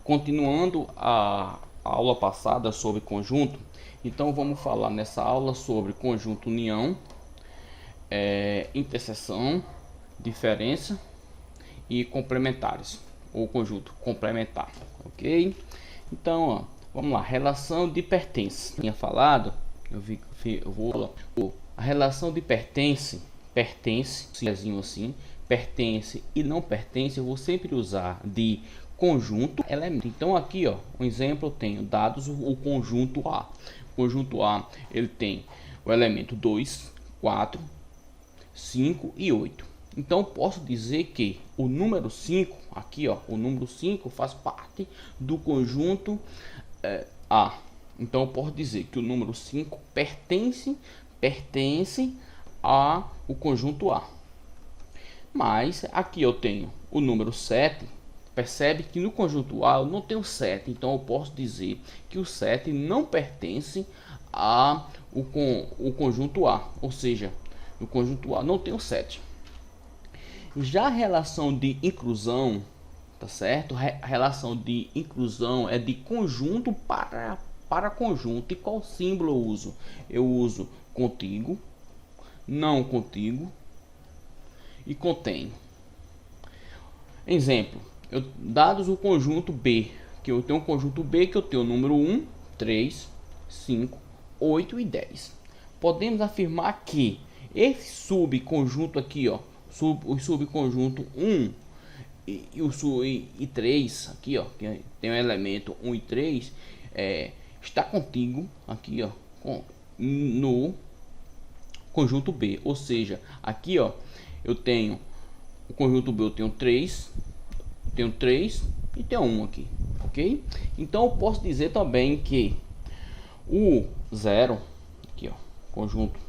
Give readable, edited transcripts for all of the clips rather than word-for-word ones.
Continuando a aula passada sobre conjunto, então vamos falar nessa aula sobre conjunto união, interseção, diferença e complementares, ou conjunto complementar, ok? Então, ó, vamos lá, relação de pertence. Tinha falado, eu vou a relação de pertence, assim, pertence e não pertence, eu vou sempre usar de conjunto elemento. Então aqui, ó, um exemplo, eu tenho dados o conjunto A. O conjunto A, ele tem o elemento 2, 4, 5 e 8. Então posso dizer que o número 5, aqui, ó, o número 5 faz parte do conjunto A. Então eu posso dizer que o número 5 pertence a o conjunto A. Mas aqui eu tenho o número 7. Percebe que no conjunto A eu não tenho 7, então eu posso dizer que o 7 não pertence a o conjunto A, ou seja, no conjunto A não tenho 7. Já a relação de inclusão, tá certo? A relação de inclusão é de conjunto para conjunto. E qual símbolo eu uso? Eu uso contigo, não contigo e contém. Exemplo, dados o conjunto B, que eu tenho um conjunto B que eu tenho o número 1, 3, 5, 8 e 10. Podemos afirmar que esse subconjunto aqui, ó, o subconjunto 1 e 3 aqui, ó, que tem o elemento 1 e 3, está contigo aqui, ó, no conjunto B. Ou seja, aqui, ó, eu tenho o conjunto B, eu tenho 3 e tenho 1 aqui, ok? Então eu posso dizer também que o 0 aqui, ó, conjunto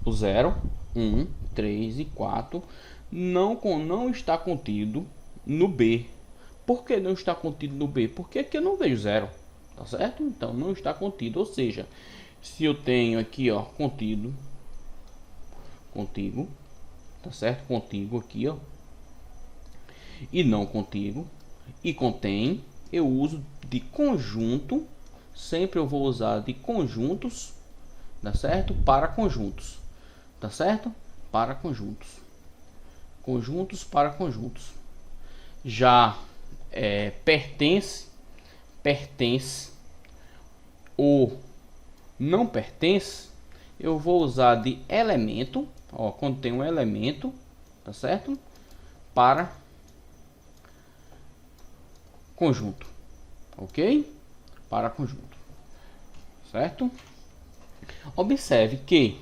o 0, 1, 3 e 4 não está contido no B. Por que não está contido no B? Porque aqui eu não vejo 0, tá certo? Então não está contido, ou seja, se eu tenho aqui, ó, contigo, tá certo? Contigo aqui, ó, e não contigo, e contém, eu uso de conjunto. Sempre eu vou usar de conjuntos, tá certo? Para conjuntos, tá certo? Para conjuntos, conjuntos para conjuntos. Já pertence ou não pertence, eu vou usar de elemento, ó, quando tem um elemento, tá certo? Para conjunto, ok? Para conjunto, certo? Observe que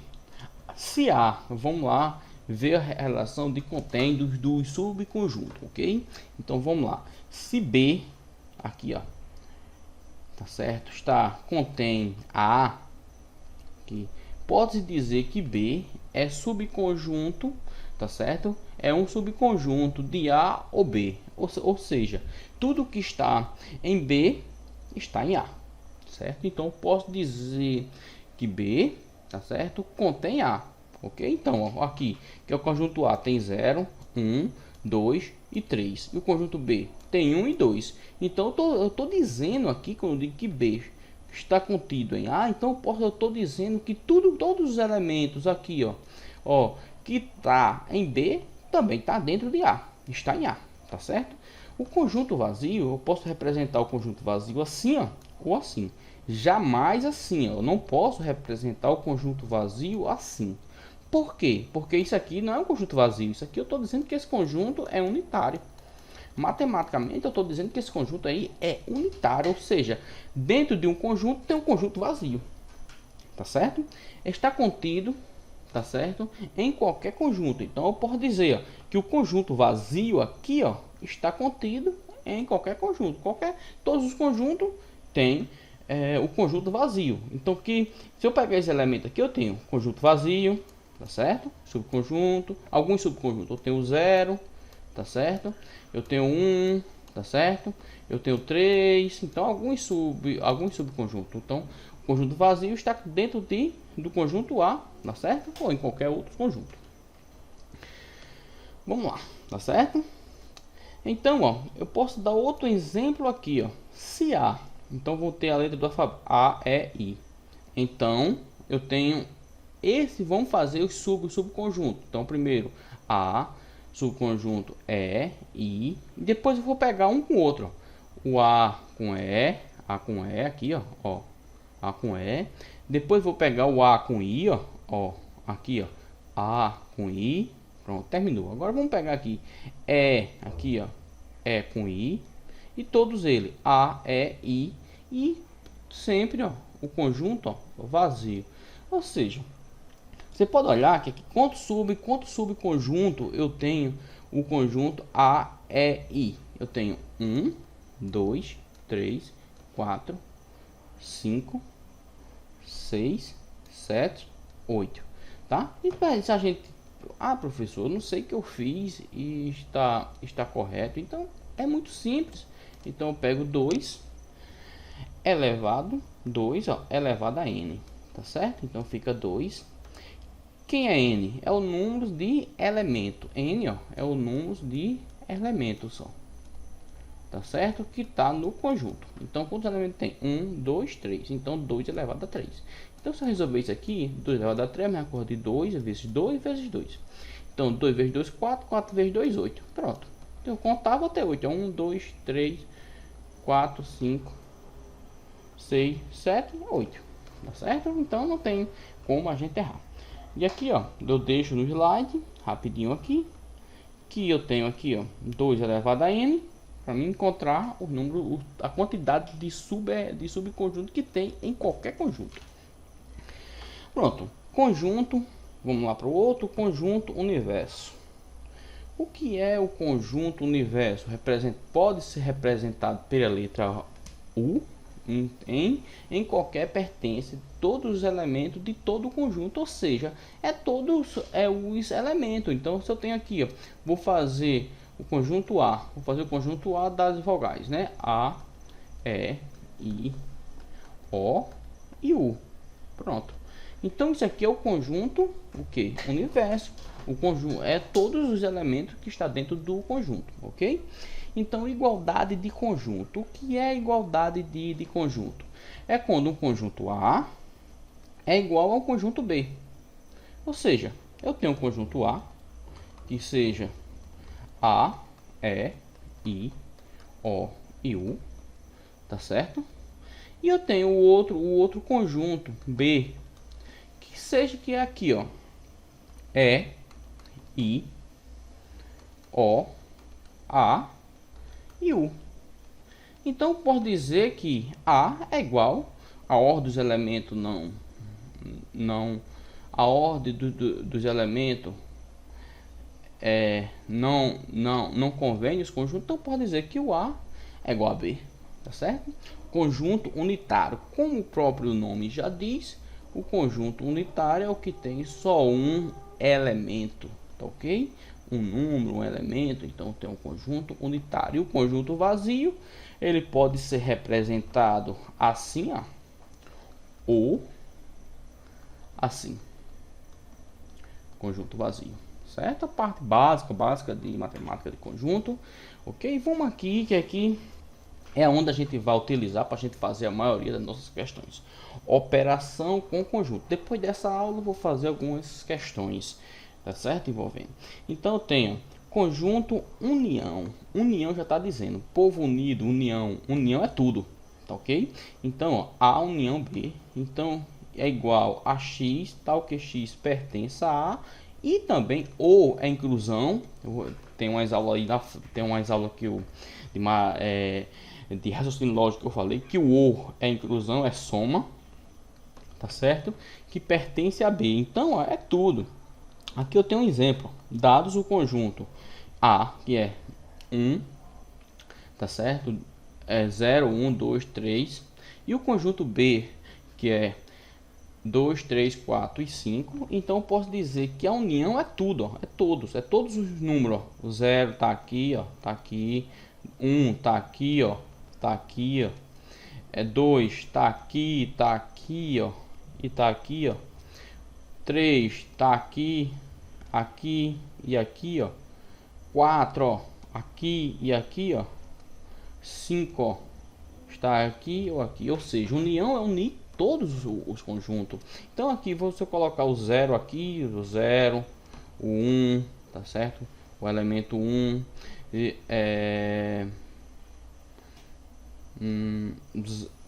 se A, vamos lá ver a relação de contém dos subconjuntos, ok? Então vamos lá, se B aqui, ó, tá certo, contém A, aqui, pode dizer que B é subconjunto, tá certo? É um subconjunto de A ou B, ou seja, tudo que está em B está em A, certo? Então eu posso dizer que B, tá certo, contém A, ok? Então ó, aqui que é o conjunto A tem 0, 1, 2 e 3, e o conjunto B tem 1 e 2. Então eu tô dizendo aqui, quando eu digo que B está contido em A, então eu estou dizendo que todos os elementos aqui, ó, que tá em B também está dentro de A, está em A, tá certo? O conjunto vazio, eu posso representar o conjunto vazio assim, ó, ou assim. Jamais assim, ó. Eu não posso representar o conjunto vazio assim. Por quê? Porque isso aqui não é um conjunto vazio. Isso aqui eu estou dizendo que esse conjunto é unitário. Matematicamente eu estou dizendo que esse conjunto aí é unitário, ou seja, dentro de um conjunto tem um conjunto vazio, tá certo? Está contido, tá certo, em qualquer conjunto. Então eu posso dizer, ó, que o conjunto vazio aqui, ó, está contido em qualquer conjunto. Todos os conjuntos têm o conjunto vazio. Então que se eu pegar esse elemento aqui, eu tenho conjunto vazio, tá certo? Subconjunto, alguns subconjuntos eu tenho 0, tá certo? Eu tenho 1, tá certo? Eu tenho 3, então alguns subconjuntos. Então o conjunto vazio está dentro do conjunto A, tá certo? Ou em qualquer outro conjunto. Vamos lá, tá certo? Então, ó, eu posso dar outro exemplo aqui, ó. Se A, então vou ter a letra do alfabeto A, E, I. Então, eu tenho esse, vamos fazer os subconjuntos. Então, primeiro A, subconjunto E, I, e depois eu vou pegar um com o outro, ó. O A com E aqui, ó, A com E. Depois vou pegar o A com I, ó, aqui, ó, A com I. Pronto, terminou. Agora vamos pegar aqui aqui, ó, E com I, e todos eles A, E, I, e sempre, ó, o conjunto, ó, vazio. Ou seja, você pode olhar que aqui quanto subconjunto eu tenho o conjunto A, E, I. Eu tenho 1, 2, 3, 4, 5, 6, 7, 8, tá? E se a gente, professor, eu não sei o que eu fiz e está correto. Então é muito simples. Então eu pego 2 elevado 2, ó, elevado a n, tá certo? Então fica 2. Quem é n? É o número de elemento. N, ó, é o número de elementos, ó, tá certo? Que está no conjunto. Então quantos elementos tem? 1, 2, 3. Então 2 elevado a 3. Então se eu resolver isso aqui, 2 elevado a 3 é a mesma coisa de 2 vezes 2 vezes 2. Então 2 vezes 2, 4, 4 vezes 2, 8. Pronto. Então eu contava até 8. 1, 2, 3, 4, 5, 6, 7, 8. Tá certo? Então não tem como a gente errar. E aqui, ó, eu deixo no slide rapidinho aqui, que eu tenho aqui, ó, 2 elevado a n, para mim encontrar o número, a quantidade de subconjunto que tem em qualquer conjunto. Pronto, conjunto, vamos lá para o outro, conjunto universo. O que é o conjunto universo? Pode ser representado pela letra U em qualquer pertence, todos os elementos de todo o conjunto, ou seja, os elementos. Então, se eu tenho aqui, ó, vou fazer o conjunto A, das vogais, né? A, E, I, O e U. Pronto. Então isso aqui é o conjunto, o que? Universo. O conjunto é todos os elementos que está dentro do conjunto, ok? Então, igualdade de conjunto. O que é igualdade de conjunto? É quando um conjunto A é igual ao conjunto B. Ou seja, eu tenho um conjunto A que seja A, E, I, O e U, tá certo? E eu tenho o outro conjunto B que é aqui, ó, E, I, O, A e U. Então posso dizer que A é igual a ordem dos elementos a ordem dos elementos não convém os conjuntos. Então pode dizer que o A é igual a B, tá certo? Conjunto unitário, como o próprio nome já diz, o conjunto unitário é o que tem só um elemento, tá ok? Um número, um elemento, então tem um conjunto unitário. E o conjunto vazio, ele pode ser representado assim, ó, ou assim. Conjunto vazio, certo? A parte básica de matemática de conjunto, ok? Vamos aqui, que aqui é onde a gente vai utilizar para a gente fazer a maioria das nossas questões. Operação com conjunto. Depois dessa aula eu vou fazer algumas questões, tá certo? Envolvendo. Então eu tenho conjunto união. União já está dizendo, povo unido, união. União é tudo, tá ok? Então, ó, A união B, então é igual a X, tal que X pertence a A, e também ou é inclusão. Tem umas aulas aí, tem umas aulas que eu de raciocínio lógico que eu falei que o ou é inclusão, é soma, tá certo? Que pertence a B. Então, ó, é tudo. Aqui eu tenho um exemplo. Dados o conjunto A, que é 1, tá certo? É 0, 1, 2, 3. E o conjunto B, que é 2, 3, 4 e 5. Então eu posso dizer que a união é tudo, ó, é todos os números, ó. O 0 tá aqui, ó, tá aqui. 1 tá aqui, ó, tá aqui, ó. É 2 tá aqui, ó, e tá aqui, ó. 3 tá aqui, aqui e aqui, ó. 4, ó, aqui e aqui, ó, 5, ó, está aqui ou aqui, ou seja, união é unir todos os conjuntos. Então aqui você colocar o 0 aqui, o 0, o 1, tá certo? O elemento 1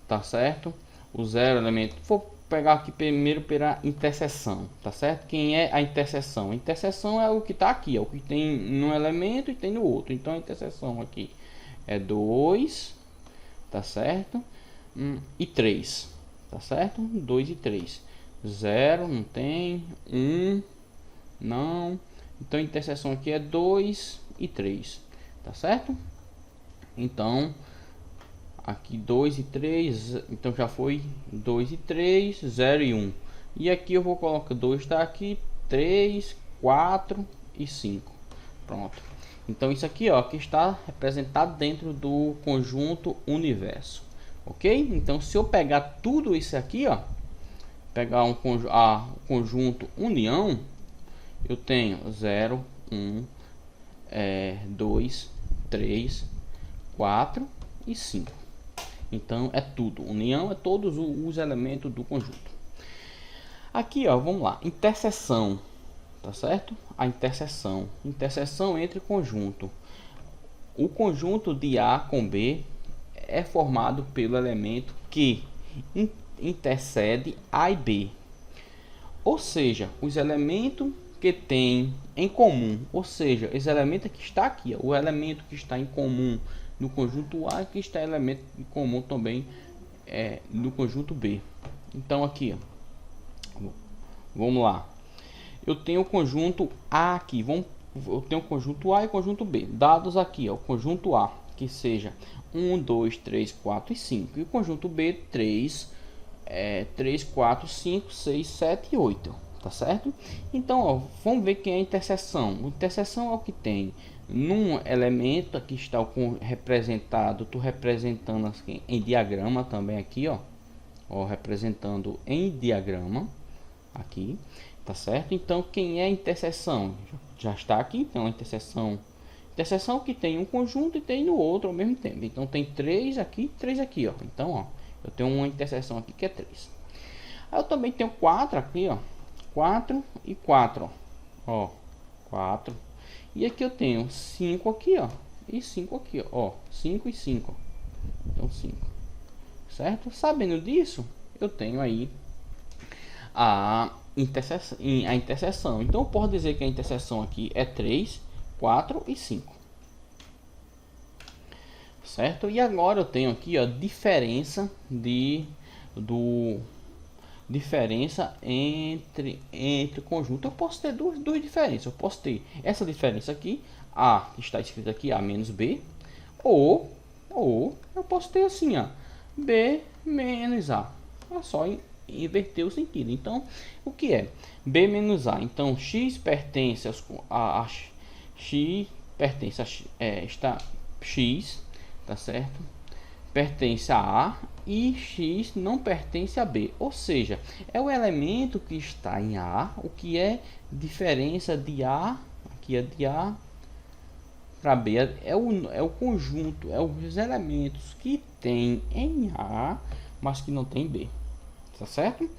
tá certo? O 0 elemento, vou pegar aqui primeiro pela interseção, tá certo? Quem é a interseção? A interseção é o que está aqui, é o que tem num elemento e tem no outro. Então a interseção aqui é 2, tá certo? E 3, tá certo? 2 e 3. 0 não tem, 1 não. Então a interseção aqui é 2 e 3, tá certo? Então aqui 2 e 3, então já foi 2 e 3, 0 e 1. E aqui eu vou colocar 2, está aqui, 3, 4 e 5. Pronto. Então isso aqui, ó, que está representado dentro do conjunto universo. Ok? Então se eu pegar tudo isso aqui, ó, pegar um conjunto união, eu tenho 0, 1, 2, 3, 4 e 5. Então é tudo. União é todos os elementos do conjunto. Aqui, ó, vamos lá. Interseção, tá certo? A interseção. Interseção entre conjunto. O conjunto de A com B é formado pelo elemento que intercede A e B. Ou seja, os elementos que tem em comum, ou seja, esse elemento que está aqui, ó, o elemento que está em comum no conjunto A, que está elemento em comum também no conjunto B. Então aqui, ó, vamos lá. Eu tenho o conjunto A aqui, eu tenho o conjunto A e o conjunto B. Dados aqui, ó, o conjunto A, que seja 1, 2, 3, 4 e 5. E o conjunto B, 3, 4, 5, 6, 7 e 8. Tá certo? Então, ó, vamos ver quem é a interseção. A interseção é o que tem num elemento que está representado, tô representando assim, em diagrama também aqui, ó, representando em diagrama aqui, tá certo? Então, quem é a interseção? Já está aqui, então a interseção que tem um conjunto e tem no outro ao mesmo tempo. Então tem 3 aqui, 3 aqui, ó. Então, ó, eu tenho uma interseção aqui que é 3. Aí eu também tenho 4 aqui, ó. 4 e 4, ó. 4. E aqui eu tenho 5 aqui, ó. E 5 aqui, ó. 5 e 5. Então 5. Certo? Sabendo disso, eu tenho aí a interseção. Então eu posso dizer que a interseção aqui é 3, 4 e 5. Certo? E agora eu tenho aqui a diferença diferença entre conjunto. Eu posso ter duas diferenças. Eu posso ter essa diferença aqui, A, que está escrito aqui, A menos B, ou eu posso ter assim, ó, B menos A. É só inverter o sentido. Então, o que é B menos A? Então, X pertence a X pertence a X, tá certo? Pertence a A e X não pertence a B, ou seja, é o elemento que está em A, o que é diferença de A, aqui é de A para B, é o conjunto, é os elementos que tem em A, mas que não tem B, tá certo?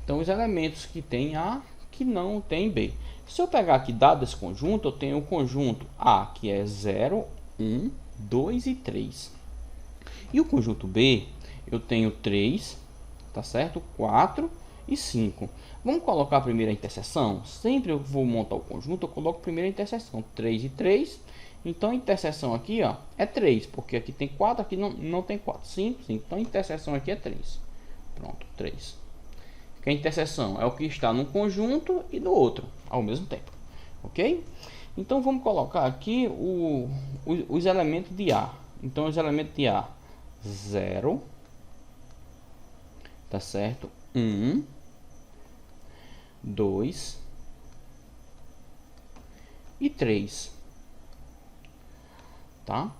Então os elementos que tem A, que não tem B. Se eu pegar aqui dado esse conjunto, eu tenho o conjunto A, que é 0, 1, 2 e 3. E o conjunto B, eu tenho 3, tá certo? 4 e 5. Vamos colocar a primeira interseção? Sempre eu vou montar o conjunto, eu coloco a primeira interseção, 3 e 3. Então a interseção aqui, ó, é 3, porque aqui tem 4, aqui não tem 4. 5, 5. Então a interseção aqui é 3. Pronto, 3. Que a interseção é o que está num conjunto e no outro ao mesmo tempo. Ok? Então vamos colocar aqui os elementos de A. Então os elementos de A, 0, tá certo? 1, 2 e 3, tá?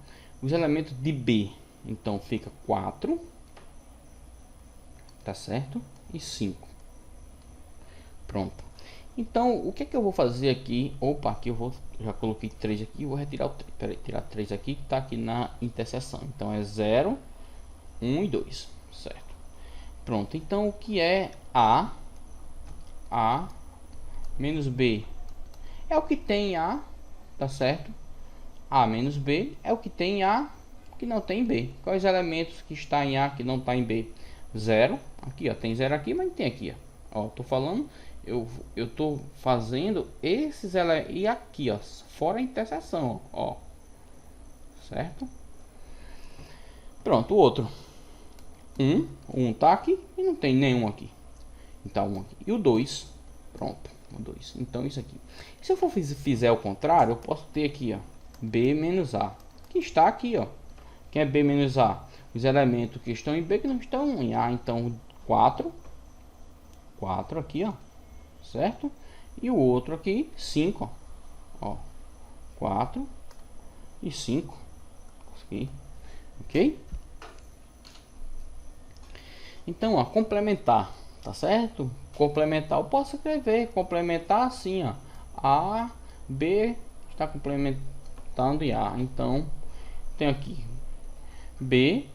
Os elementos de B, então fica 4, tá certo? E 5. Pronto. Então, o que é que eu vou fazer aqui? Opa, aqui já coloquei 3 aqui, vou retirar o 3. Pera aí, tirar 3 aqui que está aqui na interseção. Então é 0, 1 e 2, certo? Pronto, então o que é A menos B? É o que tem A, tá certo? A menos B é o que tem A que não tem B. Quais elementos que está em A que não está em B? 0, aqui ó, tem 0 aqui, mas tem aqui ó, tô falando, eu tô fazendo esses elementos, e aqui ó, fora a interseção, ó, certo? Pronto, o outro, 1 tá aqui e não tem nenhum aqui, então 1 aqui, e o 2, pronto, o 2, então isso aqui. Se eu fizer o contrário, eu posso ter aqui ó, B menos A, que está aqui ó. Quem é B menos A? Os elementos que estão em B que não estão em A. Então 4 aqui ó, certo? E o outro aqui 5 ó, 4 e 5 aqui, ok? Então ó, complementar, tá certo? Complementar, eu posso escrever complementar assim ó, A, B está complementando em A. Então tem aqui B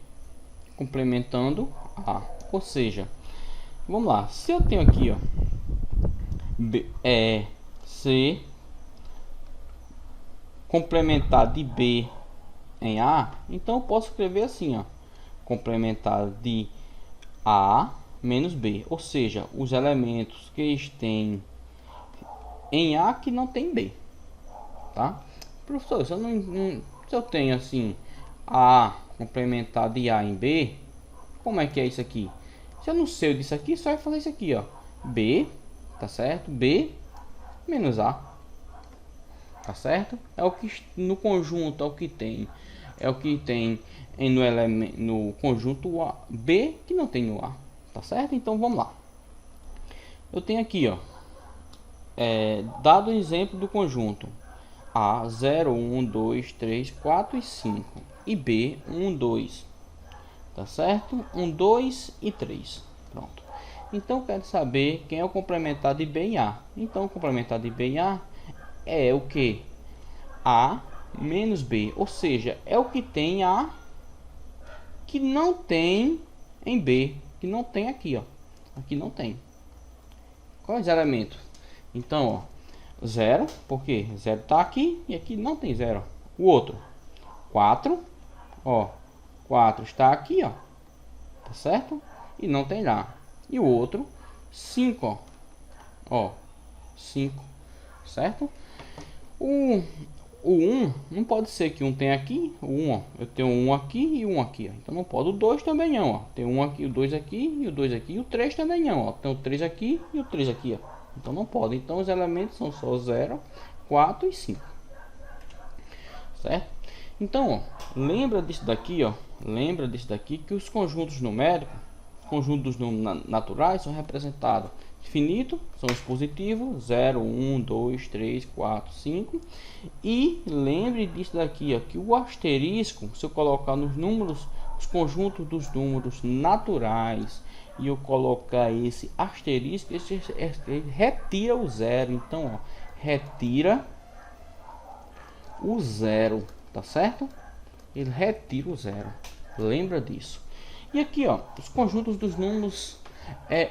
complementando A, ou seja, vamos lá, se eu tenho aqui ó, B, C complementar de B em A, então eu posso escrever assim ó, complementar de A menos B, ou seja, os elementos que estão em A que não tem B, tá? Professor, se eu tenho assim A complementar de A em B, como é que é isso aqui? Se eu não sei disso aqui, só é fazer isso aqui ó, B, tá certo? B menos A, tá certo? É o que no conjunto, é o que tem, no elemento, no conjunto A, B que não tem no A, tá certo? Então vamos lá, eu tenho aqui ó, dado o exemplo do conjunto A 0, 1, 2, 3, 4 e 5 e B 1, 2, tá certo? 1, 2 e 3, pronto. Então eu quero saber quem é o complementar de B em A. Então o complementar de B em A é o que? A menos B, ou seja, é o que tem A que não tem em B, que não tem aqui ó, aqui não tem. Quais elementos? Então ó, 0, porque 0 tá aqui e aqui não tem 0. O outro 4, ó, 4 está aqui ó, tá certo? E não tem lá. E o outro 5 ó, 5, certo? O 1 não pode ser que um tem aqui, o 1 ó, eu tenho um aqui e um aqui ó. Então não pode. O 2 também não ó, tem um aqui, o 2 aqui e o 2 aqui, e o 3 também não ó, tem o 3 aqui e o 3 aqui ó. Então não pode. Então os elementos são só 0, 4 e 5, certo? Então ó, lembra disso daqui ó, lembra disso daqui que os conjuntos numéricos, conjuntos dos números naturais são representados finito, são os positivos 0, 1, 2, 3, 4, 5. E lembre disso daqui ó, que o asterisco, se eu colocar nos números, os conjuntos dos números naturais, e eu colocar esse asterisco, ele retira o zero. Então ó, retira o zero, tá certo? Ele retira o zero, lembra disso. E aqui ó, os conjuntos dos números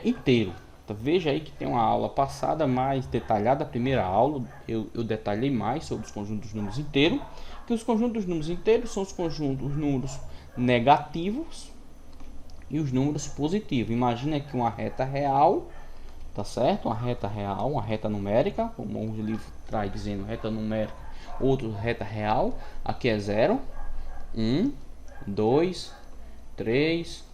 inteiro. Veja aí que tem uma aula passada mais detalhada, a primeira aula eu detalhei mais sobre os conjuntos dos números inteiros, que os conjuntos dos números inteiros são os conjuntos dos números negativos e os números positivos. Imagina aqui uma reta real, tá certo? Uma reta real, uma reta numérica, como o livro traz dizendo reta numérica, outro reta real. Aqui é 0, 1, 2, 3,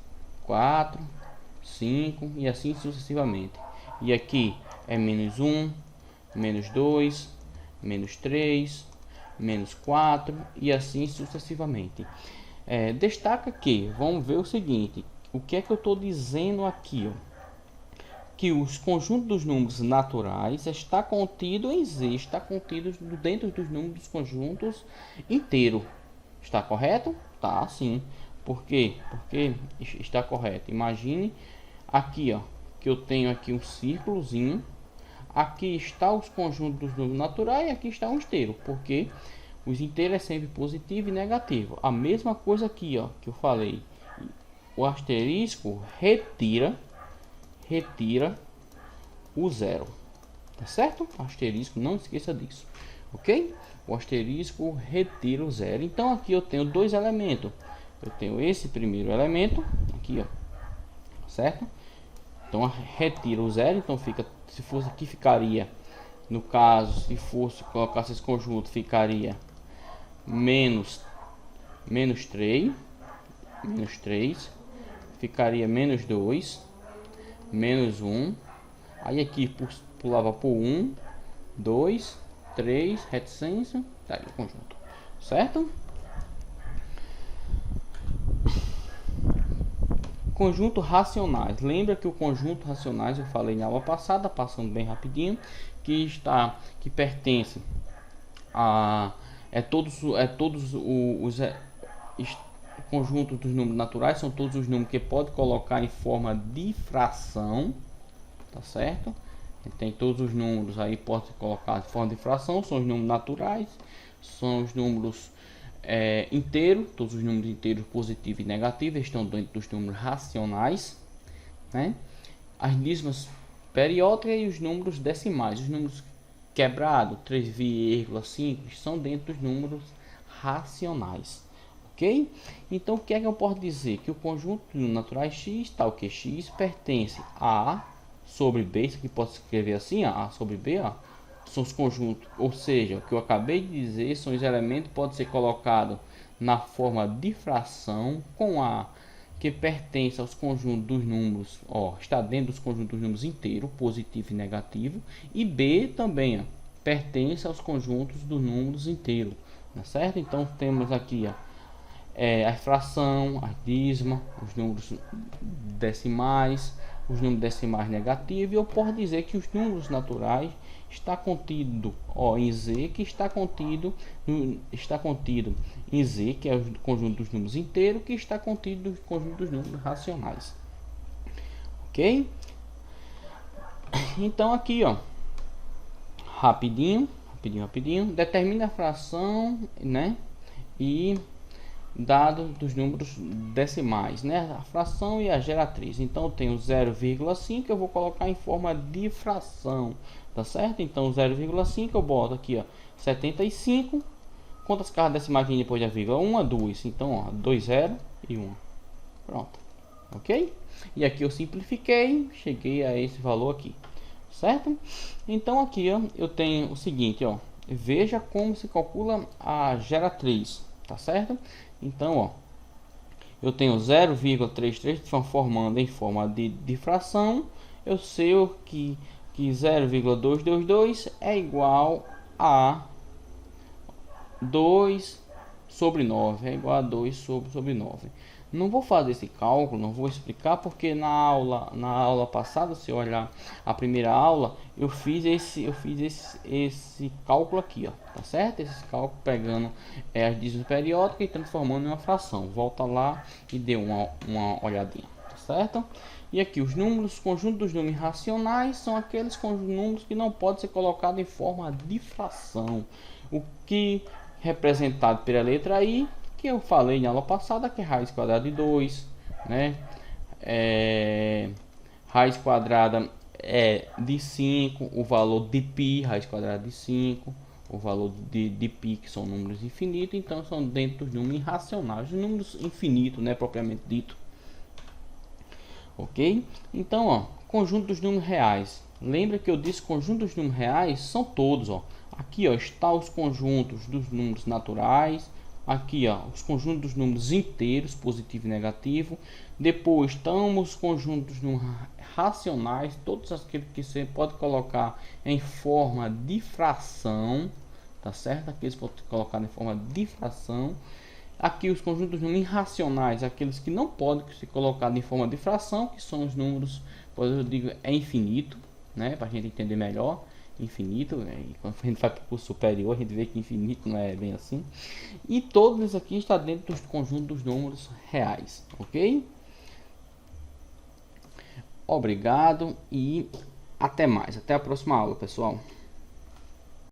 4, 5 e assim sucessivamente. E aqui é menos 1, menos 2, menos 3, menos 4 e assim sucessivamente. Destaca que, vamos ver o seguinte, o que é que eu estou dizendo aqui, ó? Que os conjuntos dos números naturais está contido em Z, está contido dentro dos números dos conjuntos inteiro. Está correto? Tá, sim. Por quê? Porque está correto. Imagine aqui, ó, que eu tenho aqui um círculozinho. aqui está os conjuntos dos números naturais e aqui está um inteiro, porque os inteiros é sempre positivo e negativo. A mesma coisa aqui, ó, que eu falei. O asterisco retira o zero, tá certo? Asterisco, não esqueça disso, ok? O asterisco retira o zero. Então aqui eu tenho dois elementos. Eu tenho esse primeiro elemento aqui, ó, certo? Então retira o zero, então fica, se fosse aqui ficaria, no caso, se fosse colocar esse conjunto, ficaria menos 3, ficaria menos 2, menos 1, aí aqui pulava por 1, 2, 3, reticência, tá aí o conjunto, certo? Conjunto racionais. Lembra que o conjunto racionais eu falei na aula passada, passando bem rapidinho, que pertence a todos os conjuntos dos números naturais, são todos os números que pode colocar em forma de fração, tá certo? Tem todos os números aí pode colocar em forma de fração, são os números naturais, são os números inteiros, todos os números inteiros positivos e negativos estão dentro dos números racionais, né? As dízimas periódicas e os números decimais, os números quebrados, 3,5, são dentro dos números racionais, ok? Então o que é que eu posso dizer? Que o conjunto de números naturais x, tal que x pertence a A sobre B, isso aqui pode escrever assim, A sobre B, ó. São os conjuntos, ou seja, o que eu acabei de dizer, são os elementos que podem ser colocados na forma de fração, com A que pertence aos conjuntos dos números, ó, está dentro dos conjuntos dos números inteiros, positivo e negativo, e B também, ó, pertence aos conjuntos dos números inteiros, tá certo? Então temos aqui, ó, a fração, a dízima, os números decimais, os números decimais negativos, e eu posso dizer que os números naturais está contido, ó, em Z, que está contido em Z, que é o conjunto dos números inteiros, que está contido no conjunto dos números racionais, ok? Então aqui, ó, rapidinho, determina a fração, né, e dado dos números decimais, né, a fração e a geratriz. Então eu tenho 0,5 que eu vou colocar em forma de fração, tá certo? Então 0,5 eu boto aqui, ó, 75. Quantas casas decimais vêm depois da vírgula? 1 a 2. Então, ó, 2, 0 e 1. Pronto, ok? E aqui eu simplifiquei, cheguei a esse valor aqui, certo? Então aqui, ó, eu tenho o seguinte, ó, veja como se calcula a geratriz, tá certo? Então, ó, eu tenho 0,33 transformando em forma de fração. Eu sei que 0,222 é igual a 2 sobre 9, é igual a 2 sobre 9. Não vou fazer esse cálculo, não vou explicar, porque na aula passada, se olhar a primeira aula, eu fiz esse cálculo aqui, ó, tá certo? Esse cálculo pegando as dízimas periódicas e transformando em uma fração. Volta lá e dê uma olhadinha, tá certo? E aqui os números, conjunto dos números racionais são aqueles números que não podem ser colocados em forma de fração. O que representado pela letra I, que eu falei na aula passada, que é raiz quadrada de 2, né? Raiz quadrada de 5, o valor de π, raiz quadrada de 5, o valor de π, que são números infinitos, então são dentro dos números irracionais, os números infinitos, né, propriamente dito. Ok? Então, ó, conjunto dos números reais. Lembra que eu disse que conjunto dos números reais são todos, ó. Aqui, ó, está os conjuntos dos números naturais. Aqui, ó, os conjuntos dos números inteiros, positivo e negativo. Depois estão os conjuntos dos números racionais, todos aqueles que você pode colocar em forma de fração, tá certo? Aqueles que pode colocar em forma de fração. Aqui os conjuntos dos números irracionais, aqueles que não podem ser colocados em forma de fração, que são os números, pois eu digo, é infinito, né? Para a gente entender melhor. Infinito, né? E quando a gente vai para o curso superior, a gente vê que infinito não é bem assim. E todos isso aqui está dentro do conjunto dos números reais, ok? Obrigado e Até mais, até a próxima aula, pessoal.